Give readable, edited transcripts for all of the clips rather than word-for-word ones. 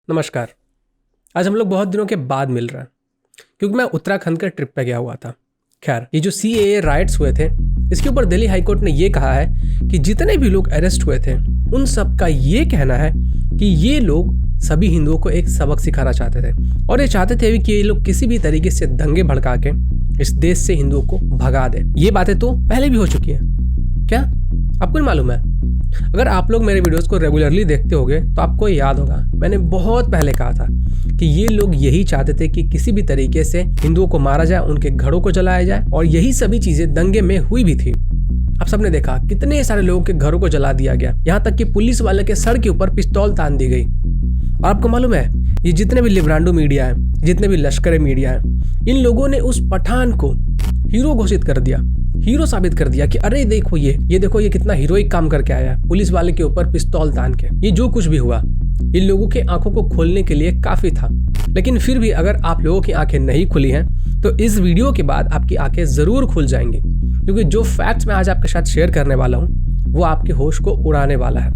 नमस्कार। आज हम लोग बहुत दिनों के बाद मिल रहे हैं क्योंकि मैं उत्तराखंड के ट्रिप पे गया हुआ था। खैर, ये जो CAA राइट्स हुए थे, इसके ऊपर दिल्ली हाईकोर्ट ने ये कहा है कि जितने भी लोग अरेस्ट हुए थे उन सब का ये कहना है कि ये लोग सभी हिंदुओं को एक सबक सिखाना चाहते थे और ये चाहते थे कि ये लोग किसी भी तरीके से दंगे भड़का के इस देश से हिंदुओं को भगा दे। ये बातें तो पहले भी हो चुकी हैं। क्या आपको नहीं मालूम है? अगर आप लोग मेरे वीडियोस को रेगुलरली देखते होगे तो आपको याद होगा मैंने बहुत पहले कहा था कि ये लोग यही चाहते थे कि किसी भी तरीके से हिंदुओं को मारा जाए, उनके घरों को जलाया जाए, और यही सभी चीजें दंगे में हुई भी थी। आप सबने देखा कितने सारे लोगों के घरों को जला दिया गया, यहाँ तक कि पुलिस वाले के सर के ऊपर पिस्तौल तान दी गई। और आपको मालूम है, ये जितने भी लिब्रांडो मीडिया है, जितने भी लश्कर मीडिया है, इन लोगों ने उस पठान को हीरो घोषित कर दिया, हीरो साबित कर दिया कि अरे देखो ये देखो ये कितना हीरोइक काम करके आया है, पुलिस वाले के ऊपर पिस्तौल तान के। ये जो कुछ भी हुआ इन लोगों के आंखों को खोलने के लिए काफी था। लेकिन फिर भी अगर आप लोगों की आंखें नहीं खुली हैं तो इस वीडियो के बाद आपकी आंखें जरूर खुल जाएंगी, क्योंकि जो फैक्ट्स मैं आज आपके साथ शेयर करने वाला हूँ वो आपके होश को उड़ाने वाला है।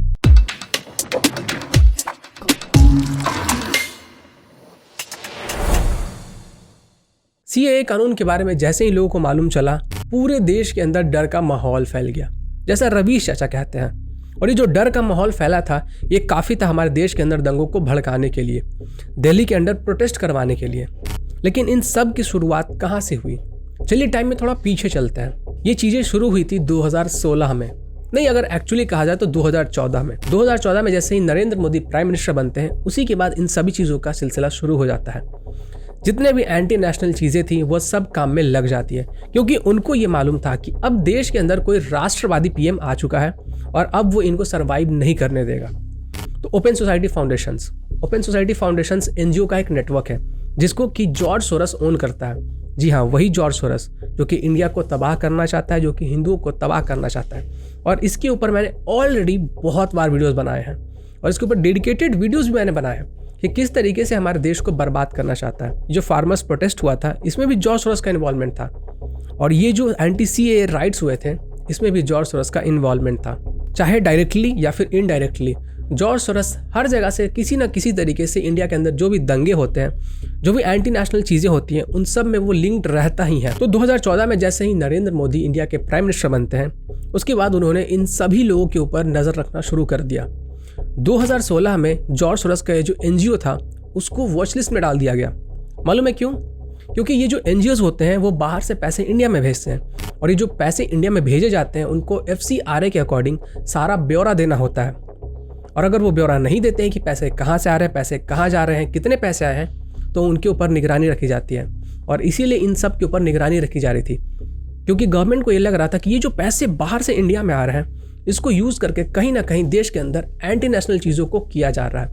CAA कानून के बारे में जैसे ही लोगों को मालूम चला, पूरे देश के अंदर डर का माहौल फैल गया, जैसा रवीश चाचा कहते हैं। और ये जो डर का माहौल फैला था ये काफ़ी था हमारे देश के अंदर दंगों को भड़काने के लिए, दिल्ली के अंदर प्रोटेस्ट करवाने के लिए। लेकिन इन सब की शुरुआत कहाँ से हुई? चलिए टाइम में थोड़ा पीछे चलते हैं। ये चीज़ें शुरू हुई थी 2016 में, नहीं अगर एक्चुअली कहा जाए तो 2014 में। 2014 में जैसे ही नरेंद्र मोदी प्राइम मिनिस्टर बनते हैं, उसी के बाद इन सभी चीज़ों का सिलसिला शुरू हो जाता है। जितने भी एंटी नेशनल चीज़ें थी वो सब काम में लग जाती है, क्योंकि उनको ये मालूम था कि अब देश के अंदर कोई राष्ट्रवादी PM आ चुका है और अब वो इनको सरवाइव नहीं करने देगा। तो ओपन सोसाइटी फाउंडेशंस NGO का एक नेटवर्क है जिसको कि जॉर्ज सोरस ओन करता है। जी हाँ, वही जॉर्ज सोरस जो कि इंडिया को तबाह करना चाहता है, जो कि हिंदुओं को तबाह करना चाहता है। और इसके ऊपर मैंने ऑलरेडी बहुत बार वीडियोज़ बनाए हैं और इसके ऊपर डेडिकेटेड वीडियोज़ भी मैंने बनाए हैं कि किस तरीके से हमारे देश को बर्बाद करना चाहता है। जो फार्मर्स प्रोटेस्ट हुआ था इसमें भी जॉर्ज सोरस का इन्वॉल्वमेंट था, और ये जो एंटी CAA राइट्स हुए थे इसमें भी जॉर्ज सोरस का इन्वॉल्वमेंट था। चाहे डायरेक्टली या फिर इनडायरेक्टली जॉर्ज सोरस हर जगह से किसी न किसी तरीके से इंडिया के अंदर जो भी दंगे होते हैं, जो भी एंटी नेशनल चीज़ें होती हैं, उन सब में वो लिंक्ड रहता ही है। तो 2014 में जैसे ही नरेंद्र मोदी इंडिया के प्राइम मिनिस्टर बनते हैं, उसके बाद उन्होंने इन सभी लोगों के ऊपर नज़र रखना शुरू कर दिया। 2016 में जॉर्ज सोरस का जो NGO था उसको वॉच लिस्ट में डाल दिया गया। मालूम है क्यों? क्योंकि ये जो NGOs होते हैं वो बाहर से पैसे इंडिया में भेजते हैं, और ये जो पैसे इंडिया में भेजे जाते हैं उनको FCRA के अकॉर्डिंग सारा ब्यौरा देना होता है। और अगर वो ब्यौरा नहीं देते हैं कि पैसे कहाँ से आ रहे हैं, पैसे कहाँ जा रहे हैं, कितने पैसे आए हैं, तो उनके ऊपर निगरानी रखी जाती है। और इसीलिए इन सब के ऊपर निगरानी रखी जा रही थी, क्योंकि गवर्नमेंट को ये लग रहा था कि ये जो पैसे बाहर से इंडिया में आ रहे हैं इसको यूज़ करके कहीं ना कहीं देश के अंदर एंटी नेशनल चीज़ों को किया जा रहा है,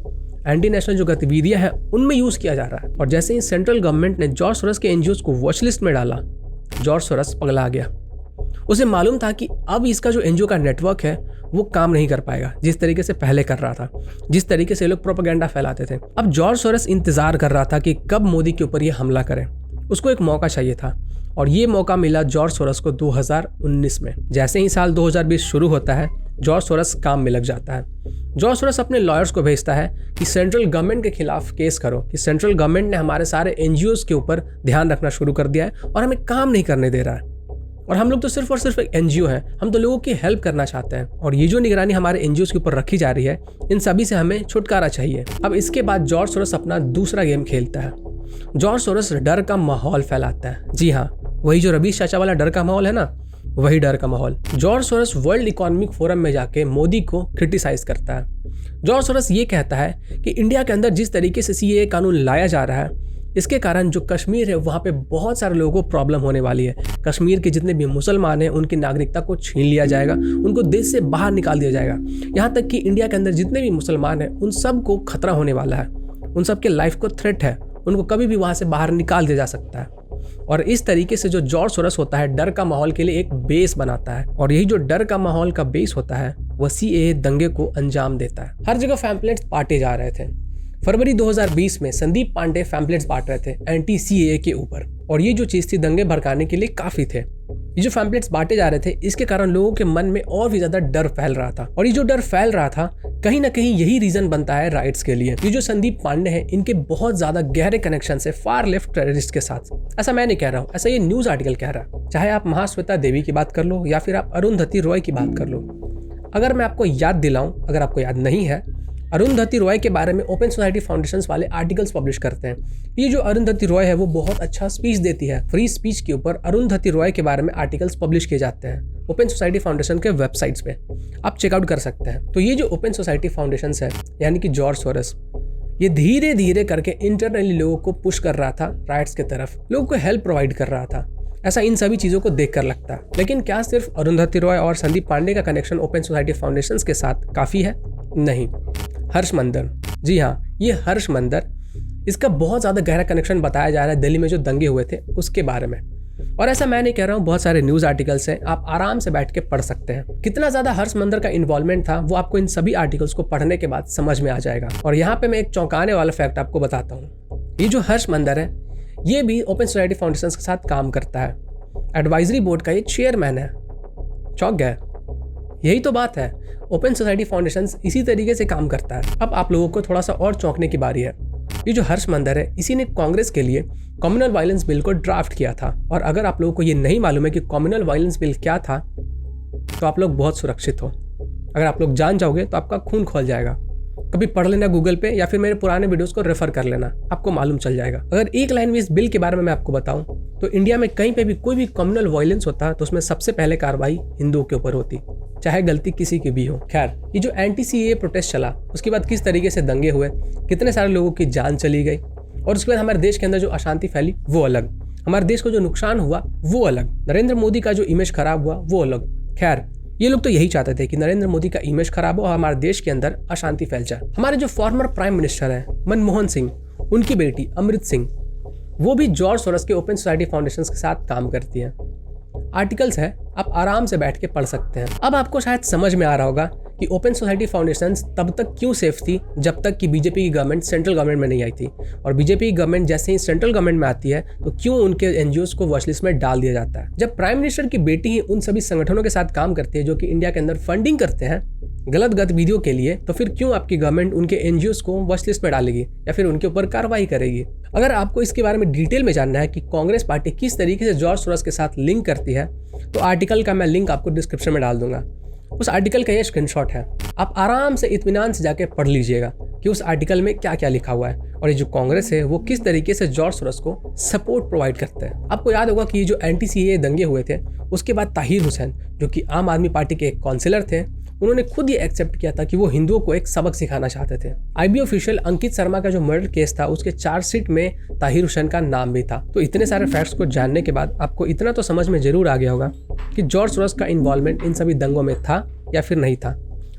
एंटी नेशनल जो गतिविधियां हैं उनमें यूज़ किया जा रहा है। और जैसे ही सेंट्रल गवर्नमेंट ने जॉर्ज सोरस के NGOs को वॉच लिस्ट में डाला, जॉर्ज सोरस पगला गया। उसे मालूम था कि अब इसका जो NGO का नेटवर्क है वो काम नहीं कर पाएगा जिस तरीके से पहले कर रहा था, जिस तरीके से लोग प्रोपेगेंडा फैलाते थे। अब जॉर्ज सोरस इंतजार कर रहा था कि कब मोदी के ऊपर ये हमला करें। उसको एक मौका चाहिए था, और ये मौका मिला जॉर्ज सोरस को 2019 में। जैसे ही साल 2020 शुरू होता है, जॉर्ज सोरस काम में लग जाता है। जॉर्ज सोरस अपने लॉयर्स को भेजता है कि सेंट्रल गवर्नमेंट के खिलाफ केस करो, कि सेंट्रल गवर्नमेंट ने हमारे सारे NGOs के ऊपर ध्यान रखना शुरू कर दिया है और हमें काम नहीं करने दे रहा है, और हम लोग तो सिर्फ और सिर्फ एक NGO है, हम तो लोगों की हेल्प करना चाहते हैं, और ये जो निगरानी हमारे NGOs के ऊपर रखी जा रही है इन सभी से हमें छुटकारा चाहिए। अब इसके बाद जॉर्ज सोरस अपना दूसरा गेम खेलता है। जॉर्ज सोरस डर का माहौल फैलाता है। जी हाँ, वही जो रवीश चाचा वाला डर का माहौल है ना, वही डर का माहौल। George Soros World Economic Forum में जाके मोदी को क्रिटिसाइज करता है। जॉर्ज सोरस ये कहता है कि इंडिया के अंदर जिस तरीके से CAA कानून लाया जा रहा है, इसके कारण जो कश्मीर है वहाँ पे बहुत सारे लोगों को प्रॉब्लम होने वाली है। कश्मीर के जितने भी मुसलमान हैं उनकी नागरिकता को छीन लिया जाएगा, उनको देश से बाहर निकाल दिया जाएगा। यहाँ तक कि इंडिया के अंदर जितने भी मुसलमान हैं उन सब को खतरा होने वाला है, उन सब के लाइफ को थ्रेट है, उनको कभी भी वहाँ से बाहर निकाल दिया जा सकता है। और इस तरीके से जो जॉर्ज सोरस होता है डर का माहौल के लिए एक बेस बनाता है, और यही जो डर का माहौल का बेस होता है वह CAA दंगे को अंजाम देता है। हर जगह पैम्पलेट्स बांटे जा रहे थे। फरवरी 2020 में संदीप पांडे पैम्पलेट्स बांट रहे थे एंटी CAA के ऊपर, और ये जो चीज़ थी दंगे भड़काने के लिए काफ़ी थे। ये जो पैम्पलेट्स बांटे जा रहे थे, इसके कारण लोगों के मन में और भी ज्यादा डर फैल रहा था, और ये जो डर फैल रहा था कहीं ना कहीं यही रीजन बनता है राइट्स के लिए। ये जो संदीप पांडे हैं, इनके बहुत ज्यादा गहरे कनेक्शन है फार लेफ्ट टेररिस्ट के साथ। ऐसा मैं नहीं कह रहा हूँ, ऐसा ये न्यूज आर्टिकल कह रहा है। चाहे आप महाश्वेता देवी की बात कर लो या फिर आप अरुंधति रॉय की बात कर लो। अगर मैं आपको याद दिलाऊं, अगर आपको याद नहीं है, अरुंधति रॉय के बारे में ओपन सोसाइटी फाउंडेशंस वाले आर्टिकल्स पब्लिश करते हैं। ये जो अरुंधति रॉय है वो बहुत अच्छा स्पीच देती है। फ्री स्पीच के ऊपर अरुंधति रॉय के बारे में आर्टिकल्स पब्लिश किए जाते हैं ओपन सोसाइटी फाउंडेशन के वेबसाइट्स पे, आप चेकआउट कर सकते हैं। तो ये जो ओपन सोसाइटी फाउंडेशंस है, यानी कि जॉर्ज सोरस, ये धीरे धीरे करके इंटरनली लोगों को पुश कर रहा था राइट्स की तरफ, लोगों को हेल्प प्रोवाइड कर रहा था। ऐसा इन सभी चीजों को देखकर लगता है। लेकिन क्या सिर्फ अरुंधति रॉय और संदीप पांडे का कनेक्शन ओपन सोसाइटी फाउंडेशंस के साथ काफी है? नहीं। हर्ष मंदर, जी हाँ, ये हर्ष मंदर, इसका बहुत ज्यादा गहरा कनेक्शन बताया जा रहा है दिल्ली में जो दंगे हुए थे उसके बारे में। और ऐसा मैं नहीं कह रहा हूँ, बहुत सारे न्यूज आर्टिकल्स हैं, आप आराम से बैठ के पढ़ सकते हैं। कितना ज्यादा हर्ष मंदर का इन्वॉल्वमेंट था वो आपको इन सभी आर्टिकल्स को पढ़ने के बाद समझ में आ जाएगा। और यहाँ पे मैं एक चौंकाने वाला फैक्ट आपको बताता हूँ। ये जो हर्ष मंदर है, ये भी ओपन सोसाइटी फाउंडेशन के साथ काम करता है, एडवाइजरी बोर्ड का ये चेयरमैन है। चौंक गए? यही तो बात है, ओपन सोसाइटी फाउंडेशंस इसी तरीके से काम करता है। अब आप लोगों को थोड़ा सा और चौंकने की बारी है। ये जो हर्ष मंदर है, इसी ने कांग्रेस के लिए कम्युनल वायलेंस बिल को ड्राफ्ट किया था। और अगर आप लोगों को ये नहीं मालूम है कि कम्युनल वायलेंस बिल क्या था, तो आप लोग बहुत सुरक्षित हो। अगर आप लोग जान जाओगे तो आपका खून खोल जाएगा। कभी पढ़ लेना गूगल पे या फिर मेरे पुराने वीडियोस को रेफर कर लेना, आपको मालूम चल जाएगा। अगर एक लाइन में इस बिल के बारे में मैं आपको बताऊं, तो इंडिया में कहीं पे भी कोई भी कम्युनल वायलेंस होता तो उसमें सबसे पहले कार्रवाई हिंदुओं के ऊपर होती, चाहे गलती किसी की भी हो। खैर, ये जो एंटी सीएए प्रोटेस्ट चला, उसके बाद किस तरीके से दंगे हुए, कितने सारे लोगों की जान चली गई, और उसके बाद हमारे देश के अंदर जो अशांति फैली वो अलग, हमारे देश को जो नुकसान हुआ वो अलग, नरेंद्र मोदी का जो इमेज खराब हुआ वो अलग। खैर, ये लोग तो यही चाहते थे कि नरेंद्र मोदी का इमेज खराब हो और हमारे देश के अंदर अशांति फैल जाए। हमारे जो फॉर्मर प्राइम मिनिस्टर हैं मनमोहन सिंह, उनकी बेटी अमृत सिंह, वो भी जॉर्ज सोरस के ओपन सोसाइटी फाउंडेशन के साथ काम करती हैं। आर्टिकल्स है, आप आराम से बैठ के पढ़ सकते हैं। अब आपको शायद समझ में आ रहा होगा कि ओपन सोसाइटी फाउंडेशंस तब तक क्यों सेफ थी जब तक कि बीजेपी की गवर्नमेंट सेंट्रल गवर्नमेंट में नहीं आई थी, और बीजेपी की गवर्नमेंट जैसे ही सेंट्रल गवर्नमेंट में आती है तो क्यों उनके एनजीओस को वॉचलिस्ट में डाल दिया जाता है। जब प्राइम मिनिस्टर की बेटी ही उन सभी संगठनों के साथ काम करती है जो कि इंडिया के अंदर फंडिंग करते हैं गलत गतिविधियों के लिए, तो फिर क्यों आपकी गवर्नमेंट उनके एनजीओस को वॉच लिस्ट में डालेगी या फिर उनके ऊपर कार्रवाई करेगी। अगर आपको इसके बारे में डिटेल में जानना है कि कांग्रेस पार्टी किस तरीके से जॉर्ज सोरस के साथ लिंक करती है, तो आर्टिकल का मैं लिंक आपको डिस्क्रिप्शन में डाल दूंगा। उस आर्टिकल का ये स्क्रीनशॉट है, आप आराम से इत्मीनान से जाके पढ़ लीजिएगा कि उस आर्टिकल में क्या क्या लिखा हुआ है और ये जो कांग्रेस है वो किस तरीके से जॉर्ज सोरस को सपोर्ट प्रोवाइड करता है। आपको याद होगा कि ये जो एंटी सीएए दंगे हुए थे, उसके बाद ताहिर हुसैन, जो कि आम आदमी पार्टी के एक काउंसिलर थे, उन्होंने खुद ये एक्सेप्ट किया था कि वो हिंदुओं को एक सबक सिखाना चाहते थे। आईबी ऑफिशियल अंकित शर्मा का जो मर्डर केस था, उसके चार्जशीट में ताहिर हुसैन का नाम भी था। तो इतने सारे फैक्ट्स को जानने के बाद आपको इतना तो समझ में जरूर आ गया होगा कि जॉर्ज सोरस का इन्वॉल्वमेंट इन सभी दंगों में था या फिर नहीं था।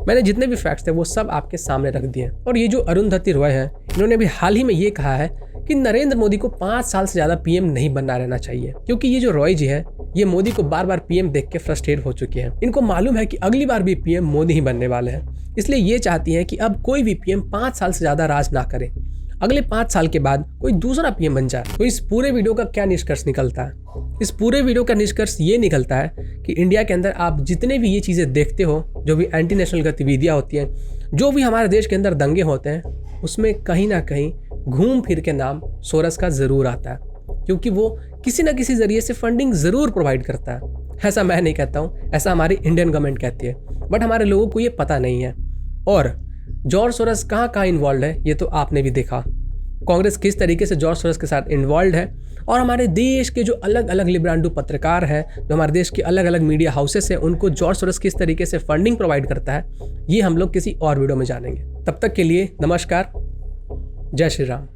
मैंने जितने भी फैक्ट्स थे वो सब आपके सामने रख दिए। और ये जो अरुंधति रॉय है, इन्होंने भी हाल ही में ये कहा है कि नरेंद्र मोदी को 5 साल से ज्यादा पीएम नहीं बनना रहना चाहिए, क्योंकि ये जो रॉय जी है ये मोदी को बार बार पीएम देख के फ्रस्ट्रेट हो चुके हैं। इनको मालूम है कि अगली बार भी पीएम मोदी ही बनने वाले हैं, इसलिए ये चाहती हैं कि अब कोई भी पीएम 5 साल से ज्यादा राज ना करे, अगले 5 साल के बाद कोई दूसरा पीएम बन जाए। तो इस पूरे वीडियो का क्या निष्कर्ष निकलता है? इस पूरे वीडियो का निष्कर्ष ये निकलता है कि इंडिया के अंदर आप जितने भी ये चीजें देखते हो, जो भी एंटी नेशनल गतिविधियां होती हैं, जो भी हमारे देश के अंदर दंगे होते हैं, उसमें कहीं ना कहीं घूम फिर के नाम सोरस का जरूर आता है, क्योंकि वो किसी ना किसी जरिए से फंडिंग जरूर प्रोवाइड करता है। ऐसा मैं नहीं कहता हूँ, ऐसा हमारी इंडियन गवर्नमेंट कहती है, बट हमारे लोगों को ये पता नहीं है। और जॉर्ज सोरस कहाँ इन्वॉल्व है ये तो आपने भी देखा, कांग्रेस किस तरीके से जॉर्ज सोरस के साथ इन्वॉल्व है, और हमारे देश के जो अलग अलग लिब्रांडो पत्रकार हैं, जो हमारे देश के अलग अलग मीडिया हाउसेस हैं, उनको जॉर्ज सोरस किस तरीके से फंडिंग प्रोवाइड करता है, ये हम लोग किसी और वीडियो में जानेंगे। तब तक के लिए नमस्कार, जय श्री राम।